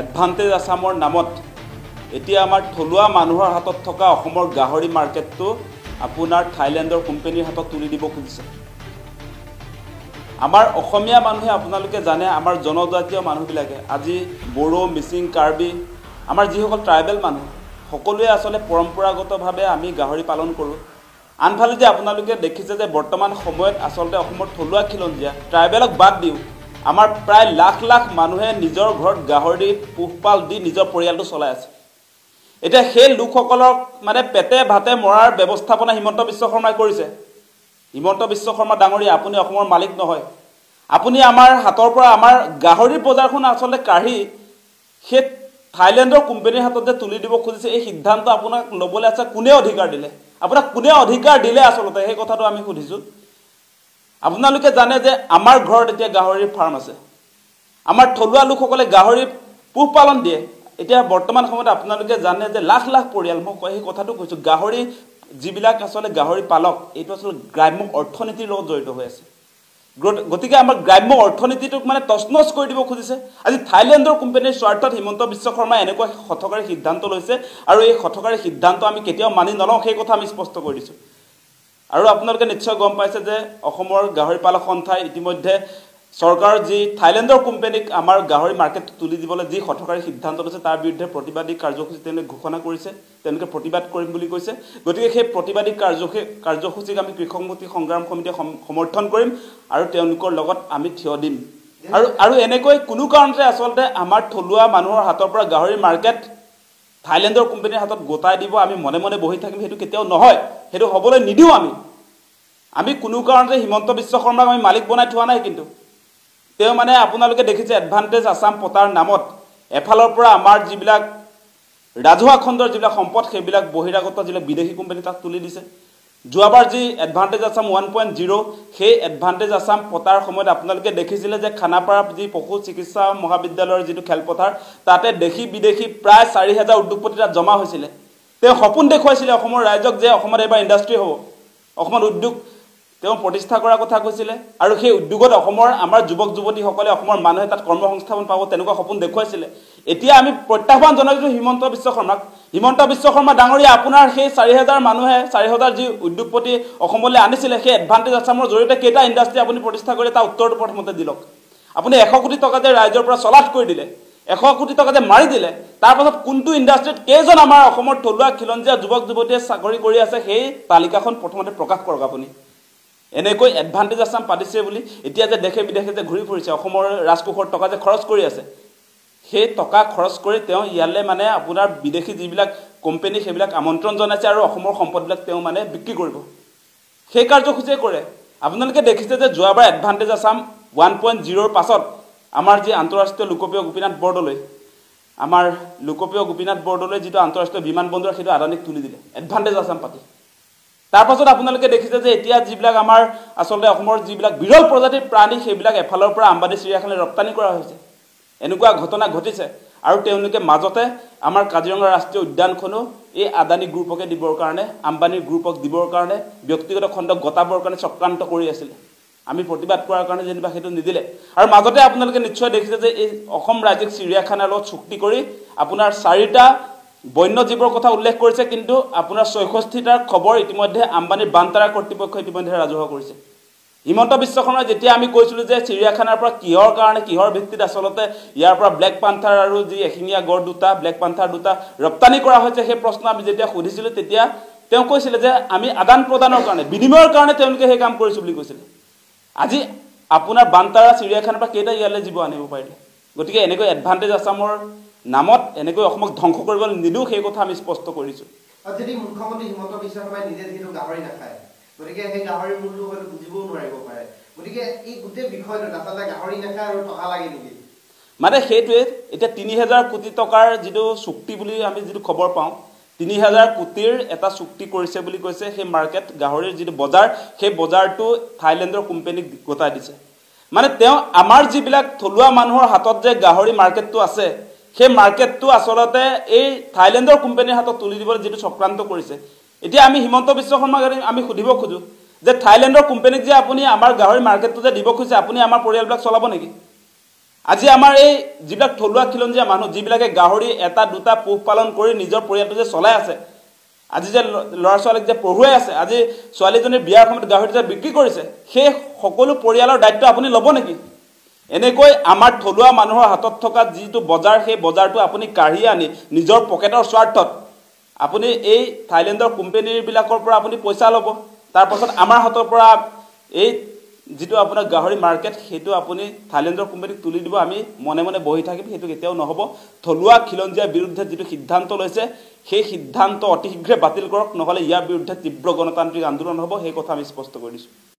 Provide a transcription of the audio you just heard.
Advantage আসামৰ নামত এতিয়া আমাৰ থলুৱা মানুহৰ হাতত থকা অসমৰ গাহৰি মাৰ্কেটটো আপোনাৰ থাইলেণ্ডৰ কোম্পানীৰ হাতত তুলি দিব খুজিছে। আমাৰ অসমীয়া মানুহে আপোনালোকে জানে আমাৰ জনজাতীয় মানুহবিলাকে আজি বড়ো, মিচিং, কাৰ্বি আমাৰ যিসকল ট্ৰাইবেল মানুহ সকলোৱে আসলে পৰম্পৰাগতভাৱে আমি গাহৰি পালন কৰোঁ। আনফালে যে আপোনালোকে দেখিছে যে বৰ্তমান সময়ত আসলতে অসমৰ থলুৱা খিলঞ্জীয়া ট্ৰাইবেলক বাদ দিওঁ আমাৰ প্ৰায় লাখ লাখ মানুহে নিজৰ ঘৰত গাহৰি পোহপাল দি নিজৰ পৰিয়ালটো চলাই আছে। এতিয়া সেই লোকসকলক মানে পেটে ভাতে মৰাৰ ব্যৱস্থাপনা হিমন্ত বিশ্ব শৰ্মাই কৰিছে। হিমন্ত বিশ্ব শৰ্মা ডাঙৰীয়া আপুনি অসমৰ মালিক নহয়। আপুনি আমাৰ হাতৰ পৰা আমাৰ গাহৰিৰ বজাৰখন আসলতে কাঢ়ি সেই থাইলেণ্ডৰ কোম্পানীৰ হাতত যে তুলি দিব খুজিছে এই সিদ্ধান্ত আপোনাক ল'বলৈ আছে কোনে অধিকাৰ দিলে? আপোনাক কোনে অধিকাৰ দিলে আসলতে সেই কথাটো আমি সুধিছোঁ। আপোনালোকে জানে যে আমাৰ ঘৰত এতিয়া গাহৰিৰ ফাৰ্ম আছে। আমাৰ থলুৱা লোকসকলে গাহৰি পোহপালন দিয়ে। এতিয়া বৰ্তমান সময়ত আপোনালোকে জানে যে লাখ লাখ পৰিয়াল মই সেই কথাটো কৈছোঁ গাহৰি যিবিলাক আসলে গাহৰি পালক এইটো আসলে গ্ৰাম্য অৰ্থনীতিৰ লগত জড়িত হৈ আছে। গতিকে আমাৰ গ্ৰাম্য অৰ্থনীতিটোক মানে তছনছ কৰি দিব খুজিছে। আজি থাইলেণ্ডৰ কোম্পানীৰ স্বাৰ্থত হিমন্ত বিশ্ব শৰ্মাই এনেকুৱা হঠকাৰী সিদ্ধান্ত লৈছে আৰু এই হঠকাৰী সিদ্ধান্ত আমি কেতিয়াও মানি নলওঁ সেই কথা আমি স্পষ্ট কৰি দিছোঁ। আৰু আপোনালোকে নিশ্চয় গম পাইছে যে অসমৰ গাহৰি পালক সন্থাই ইতিমধ্যে চৰকাৰৰ যি থাইলেণ্ডৰ কোম্পানীক আমাৰ গাহৰি মাৰ্কেট তুলি দিবলৈ যি হঠকাৰী সিদ্ধান্ত লৈছে তাৰ বিৰুদ্ধে প্ৰতিবাদী কাৰ্যসূচী তেওঁলোকে ঘোষণা কৰিছে। তেওঁলোকে প্ৰতিবাদ কৰিম বুলি কৈছে। গতিকে সেই প্ৰতিবাদী কাৰ্যসূচীক আমি কৃষক মুক্তি সংগ্ৰাম সমিতিয়ে সমৰ্থন কৰিম আৰু তেওঁলোকৰ লগত আমি থিয় দিম। আৰু এনেকৈ কোনো কাৰণতে আচলতে আমাৰ থলুৱা মানুহৰ হাতৰ পৰা গাহৰি মাৰ্কেট থাইলেণ্ডৰ কোম্পানীৰ হাতত গোটাই দিব আমি মনে মনে বহি থাকিম সেইটো কেতিয়াও নহয়। সেইটো হ'বলৈ নিদিওঁ আমি কোনো কাৰণতে হিমন্ত বিশ্ব শৰ্মাক আমি মালিক বনাই থোৱা নাই। কিন্তু তেওঁ মানে আপোনালোকে দেখিছে এডভান্টেজ আসাম পতাৰ নামত এফালৰ পৰা আমাৰ যিবিলাক ৰাজহুৱা খণ্ডৰ যিবিলাক সম্পদ সেইবিলাক বহিৰাগত যিবিলাক বিদেশী কোম্পানী তাক তুলি দিছে। যোৱাবাৰ যি এডভান্টেজ আসাম 1.0 সেই এডভান্টেজ আসাম পতাৰ সময়ত আপোনালোকে দেখিছিলে যে খানাপাৰা যি পশু চিকিৎসা মহাবিদ্যালয়ৰ যিটো খেলপথাৰ তাতে দেশী বিদেশী প্ৰায় 4,000 উদ্যোগপতি তাত জমা হৈছিলে। তেওঁ সপোন দেখুৱাইছিলে অসমৰ ৰাইজক যে অসমত এবাৰ ইণ্ডাষ্ট্ৰী হ'ব, অসমত উদ্যোগ তেওঁ প্ৰতিষ্ঠা কৰাৰ কথা কৈছিলে আৰু সেই উদ্যোগত অসমৰ আমাৰ যুৱক যুৱতীসকলে অসমৰ মানুহে তাত কৰ্মসংস্থাপন পাব তেনেকুৱা সপোন দেখুৱাইছিলে। এতিয়া আমি প্ৰত্যাহ্বান জনাইছোঁ হিমন্ত বিশ্ব শৰ্মাক। হিমন্ত বিশ্ব শৰ্মা ডাঙৰীয়া আপোনাৰ সেই 4,000 মানুহে 4,000 যি উদ্যোগপতি অসমলৈ আনিছিলে সেই এডভান্টেজ আসামৰ জৰিয়তে কেইটা ইণ্ডাষ্ট্ৰী আপুনি প্ৰতিষ্ঠা কৰি তাৰ উত্তৰটো প্ৰথমতে দিলক। আপুনি 100 কোটি টকা যে ৰাইজৰ পৰা চলাট কৰি দিলে, 100 কোটি টকা যে মাৰি দিলে, তাৰপাছত কোনটো ইণ্ডাষ্ট্ৰীত কেইজন আমাৰ অসমৰ থলুৱা খিলঞ্জীয়া যুৱক যুৱতীয়ে চাকৰি কৰি আছে সেই তালিকাখন প্ৰথমতে প্ৰকাশ কৰক আপুনি। এনেকৈ এডভান্টেজ আসাম পাতিছে বুলি এতিয়া যে দেশে বিদেশে যে ঘূৰি ফুৰিছে অসমৰ ৰাজকোষৰ টকা যে খৰচ কৰি আছে সেই টকা খৰচ কৰি তেওঁ ইয়ালৈ মানে আপোনাৰ বিদেশী যিবিলাক কোম্পানী সেইবিলাক আমন্ত্ৰণ জনাইছে আৰু অসমৰ সম্পদবিলাক তেওঁ মানে বিক্ৰী কৰিব সেই কাৰ্যসূচীয়ে কৰে। আপোনালোকে দেখিছে যে যোৱাবাৰ এডভান্টেজ আসাম 1.0ৰ পাছত আমাৰ যি আন্তঃৰাষ্ট্ৰীয় লোকপ্ৰিয় গোপীনাথ বৰদলৈ আমাৰ লোকপ্ৰিয় গোপীনাথ বৰদলৈ যিটো আন্তঃৰাষ্ট্ৰীয় বিমানবন্দৰ সেইটো আদানীক তুলি দিলে এডভান্টেজ আসাম পাতি। তাৰপাছত আপোনালোকে দেখিছে যে এতিয়া যিবিলাক আমাৰ আসলতে অসমৰ যিবিলাক বিৰল প্ৰজাতিৰ প্ৰাণী সেইবিলাক এফালৰ পৰা আম্বানী চিৰিয়াখানালৈ ৰপ্তানি কৰা হৈছে। এনেকুৱা ঘটনা ঘটিছে আৰু তেওঁলোকে মাজতে আমাৰ কাজিৰঙা ৰাষ্ট্ৰীয় উদ্যানখনো এই আদানী গ্ৰুপকে দিবৰ কাৰণে আম্বানী গ্ৰুপক দিবৰ কাৰণে ব্যক্তিগত খণ্ডক গতাবৰ কাৰণে চক্ৰান্ত কৰি আছিলে। আমি প্ৰতিবাদ কৰাৰ কাৰণে যেনিবা সেইটো নিদিলে আৰু মাজতে আপোনালোকে নিশ্চয় দেখিছে যে এই অসম ৰাজ্যিক চিৰিয়াখানাৰ লগত চুক্তি কৰি আপোনাৰ 4টা বন্যজীৱৰ কথা উল্লেখ কৰিছে কিন্তু আপোনাৰ 66টাৰ খবৰ ইতিমধ্যে আম্বানীৰ বান্তাৰা কৰ্তৃপক্ষ ইতিমধ্যে ৰাজহুৱা কৰিছে। হিমন্ত বিশ্ব শৰ্মাই যেতিয়া আমি কৈছিলোঁ যে চিৰিয়াখানাৰ পৰা কিহৰ কাৰণে কিহৰ ভিত্তিত আচলতে ইয়াৰ পৰা ব্লেক পান্থাৰ আৰু যি এশিঙীয়া গড় দুটা ব্লেক পান্থাৰ দুটা ৰপ্তানি কৰা হৈছে সেই প্ৰশ্ন আমি যেতিয়া সুধিছিলোঁ তেতিয়া তেওঁ কৈছিলে যে আমি আদান প্ৰদানৰ কাৰণে বিনিময়ৰ কাৰণে তেওঁলোকে সেই কাম কৰিছোঁ বুলি কৈছিলে। আজি আপোনাৰ বান্তাৰা চিৰিয়াখানাৰ পৰা কেইটা ইয়ালৈ জীৱ আনিব পাৰিলে? গতিকে এনেকৈ এডভান্টেজ আসামৰ নামত এনেকৈ অসমক ধ্বংস কৰিবলৈ নিদিওঁ সেই কথা আমি স্পষ্ট কৰিছোঁ। যদি মুখ্যমন্ত্ৰী হিমন্ত বিশ্ব শৰ্মাই নিজে যিহেতু গাহৰি নাখায় গতিকে সেই গাহৰিৰ মূল্য হয়তো বুজিবও নোৱাৰিব পাৰে। গতিকে এই গোটেই বিষয়টো আচলতে গাহৰি নাখায় আৰু টকা লাগে নেকি মানে সেইটোৱে এতিয়া 3,000 কোটি টকাৰ যিটো চুক্তি বুলি আমি যিটো খবৰ পাওঁ 3,000 কোটিৰ এটা চুক্তি কৰিছে বুলি কৈছে। সেই মাৰ্কেট গাহৰিৰ যিটো বজাৰ সেই বজাৰটো থাইলেণ্ডৰ কোম্পানীক গোটাই দিছে। মানে তেওঁ আমাৰ যিবিলাক থলুৱা মানুহৰ হাতত যে গাহৰি মাৰ্কেটটো আছে সেই মাৰ্কেটটো আচলতে এই থাইলেণ্ডৰ কোম্পানীৰ হাতত তুলি দিবলৈ যিটো চক্ৰান্ত কৰিছে। এতিয়া আমি হিমন্ত বিশ্ব শৰ্মাক আমি সুধিব খোজোঁ যে থাইলেণ্ডৰ কোম্পানীক যে আপুনি আমাৰ গাহৰি মাৰ্কেটটো যে দিব খুজিছে আপুনি আমাৰ পৰিয়ালবিলাক চলাব নেকি? আজি আমাৰ এই যিবিলাক থলুৱা খিলঞ্জীয়া মানুহ যিবিলাকে গাহৰি এটা দুটা পোহপালন কৰি নিজৰ পৰিয়ালটো যে চলাই আছে, আজি যে ল'ৰা ছোৱালীক যে পঢ়ুৱাই আছে, আজি ছোৱালীজনীৰ বিয়াৰ সময়ত গাহৰি যে বিক্ৰী কৰিছে, সেই সকলো পৰিয়ালৰ দায়িত্ব আপুনি ল'ব নেকি? এনেকৈ আমাৰ থলুৱা মানুহৰ হাতত থকা যিটো বজাৰ, সেই বজাৰটো আপুনি কাঢ়ি আনি নিজৰ পকেটৰ স্বাৰ্থত আপুনি এই থাইলেণ্ডৰ কোম্পানীবিলাকৰ পৰা আপুনি পইচা ল'ব, তাৰপাছত আমাৰ হাতৰ পৰা এই যিটো আপোনাৰ গাহৰি মাৰ্কেট সেইটো আপুনি থাইলেণ্ডৰ কোম্পানীক তুলি দিব, আমি মনে মনে বহি থাকিম, সেইটো কেতিয়াও নহ'ব। থলুৱা খিলঞ্জীয়াৰ বিৰুদ্ধে যিটো সিদ্ধান্ত লৈছে সেই সিদ্ধান্ত অতি শীঘ্ৰে বাতিল কৰক, নহ'লে ইয়াৰ বিৰুদ্ধে তীব্ৰ গণতান্ত্ৰিক আন্দোলন হ'ব, সেই কথা আমি স্পষ্ট কৰি দিছোঁ।